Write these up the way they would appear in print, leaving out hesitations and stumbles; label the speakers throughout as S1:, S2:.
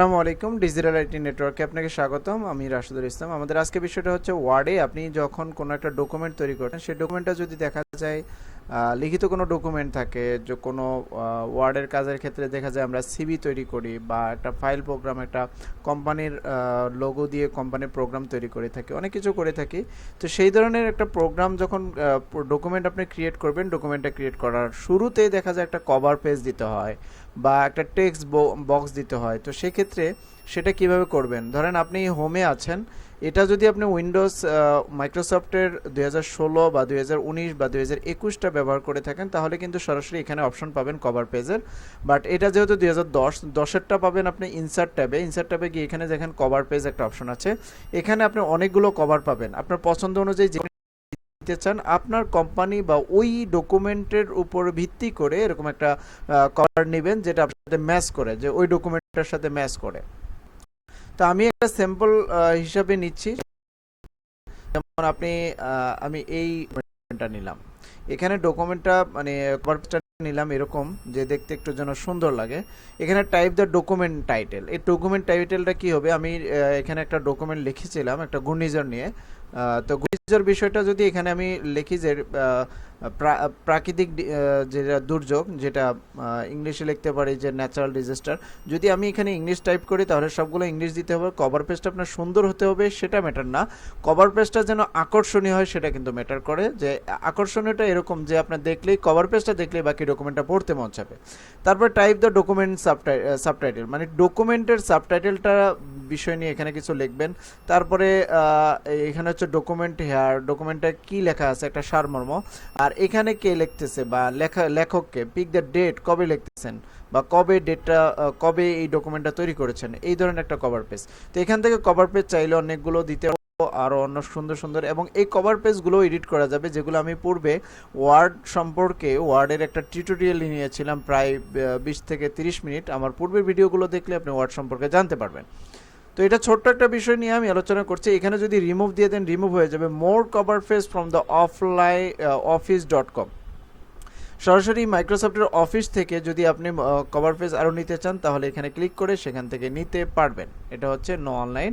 S1: আসসালামু আলাইকুম, digital IT নেটওয়ার্কে আপনাকে স্বাগতম। আমি রাশেদুল ইসলাম। আমাদের আজকে বিষয়টা হচ্ছে ওয়ার্ডে আপনি যখন কোনো একটা ডকুমেন্ট তৈরি করেন, সেই ডকুমেন্টটা যদি দেখা যায় লিখিত কোনো ডকুমেন্ট থাকে, যে কোনো ওয়ার্ডের কাজের ক্ষেত্রে দেখা যায় আমরা সিভি তৈরি করি বা একটা ফাইল প্রোগ্রাম, একটা কোম্পানির লোগো দিয়ে কোম্পানির প্রোগ্রাম তৈরি করে থাকি, অনেক কিছু করে থাকি। তো সেই ধরনের একটা প্রোগ্রাম যখন ডকুমেন্ট আপনি ক্রিয়েট করবেন, ডকুমেন্টটা ক্রিয়েট করার শুরুতেই দেখা যায় একটা কভার পেজ দিতে হয় বা একটা টেক্সট বক্স দিতে হয়। তো সেক্ষেত্রে সেটা কিভাবে করবেন? ধরেন আপনি হোমে আছেন, এটা যদি আপনি উইন্ডোজ মাইক্রোসফটের 2016 বা 2019 বা 2021টা ব্যবহার করে থাকেন, তাহলে কিন্তু সরাসরি এখানে অপশন পাবেন কভার পেজের। বাট এটা যেহেতু 2010-10এরটা পাবেন আপনি ইনসার্ট ট্যাবে গিয়ে এখানে দেখেন কভার পেজ একটা অপশন আছে। এখানে আপনি অনেকগুলো কভার পাবেন, আপনার পছন্দ অনুযায়ী দিতে চান আপনার কোম্পানি বা ওই ডকুমেন্টের উপর ভিত্তি করে এরকম একটা কভার নেবেন যেটা আপনার সাথে ম্যাচ করে, যে ওই ডকুমেন্টটার সাথে ম্যাচ করে। তো আমি একটা স্যাম্পল হিসাবে নিচ্ছি। যেমন আমি এই ডকুমেন্টটা নিলাম, এখানে ডকুমেন্টটা মানে কভারটা নিলাম এরকম যে দেখতে একটু যেন সুন্দর লাগে। এখানে টাইপ দ্য ডকুমেন্ট টাইটেল, এই ডকুমেন্ট টাইটেলটা কি হবে? আমি এখানে একটা ডকুমেন্ট লিখেছিলাম একটা ঘূর্ণিঝড় নিয়ে। তো ঘূর্ণিঝড় বিষয়টা যদি এখানে আমি লিখি যে প্রাকৃতিক যেটা দুর্যোগ, যেটা ইংলিশে লিখতে পারি যে ন্যাচারাল ডিজাস্টার। যদি আমি এখানে ইংলিশ টাইপ করি তাহলে সবগুলো ইংলিশ দিতে হবে। কভার পেজটা আপনার সুন্দর হতে হবে সেটা ম্যাটার না, কভার পেজটা যেন আকর্ষণীয় হয় সেটা কিন্তু ম্যাটার করে। যে আকর্ষণীয়টা এরকম যে আপনার দেখলেই, কভার পেজটা দেখলেই বাকি ডকুমেন্টটা পড়তে মন চাবে। তারপর টাইপ দ্য ডকুমেন্ট সাবটাইটেল, মানে ডকুমেন্টের সাবটাইটেলটা বিষয় নিয়ে এখানে কিছু লিখবেন। তারপরে এখানে হচ্ছে ডকুমেন্ট হেয়ার, ডকুমেন্টে কি লেখা আছে একটা সারমর্ম। আর এখানে কে লিখতেছে বা লেখককে, পিক দ্য ডেট, কবে লিখতেছেন বা কবে ডেটটা, কবে এই ডকুমেন্টটা তৈরি করেছেন, এই ধরনের একটা কভার পেজ। তো এখান থেকে কভার পেজ চাইলে অনেকগুলো দিতে আরও অন্য সুন্দর সুন্দর, এবং এই কভার পেজগুলো এডিট করা যাবে, যেগুলো আমি পূর্বে ওয়ার্ড সম্পর্কে, ওয়ার্ডের একটা টিউটোরিয়াল নিয়েছিলাম প্রায় 20 থেকে 30 মিনিট। আমার পূর্বের ভিডিওগুলো দেখলে আপনি ওয়ার্ড সম্পর্কে জানতে পারবেন। তো এটা ছোট্ট একটা বিষয় নিয়ে আমি আলোচনা করছি। এখানে যদি রিমুভ দিয়ে দেন, রিমুভ হয়ে যাবে। More cover page from the office.com, সরাসরি মাইক্রোসফটের অফিস থেকে যদি আপনি কভার পেজ আরও নিতে চান তাহলে এখানে ক্লিক করে সেখান থেকে নিতে পারবেন। এটা হচ্ছে no online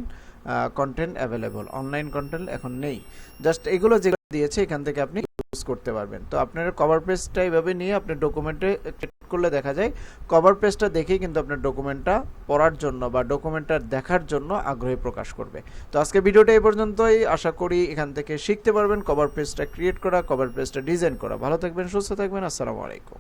S1: content available, online content এখন নেই। জাস্ট এগুলো যেগুলো দিয়েছে এখান থেকে আপনি ইউজ করতে পারবেন। তো আপনার কভার পেজটা এইভাবে নিয়ে আপনি ডকুমেন্টে ক্লিক করলে দেখা যায় কভার পেজটা দেখেই কিন্তু আপনার ডকুমেন্টটা পড়ার জন্য বা ডকুমেন্টটা দেখার জন্য আগ্রহী প্রকাশ করবে। তো আজকে ভিডিওটা এই পর্যন্তই। আশা করি এখান থেকে শিখতে পারবেন কভার পেজটা ক্রিয়েট করা, কভার পেজটা ডিজাইন করা। ভালো থাকবেন, সুস্থ থাকবেন। আসসালামু আলাইকুম।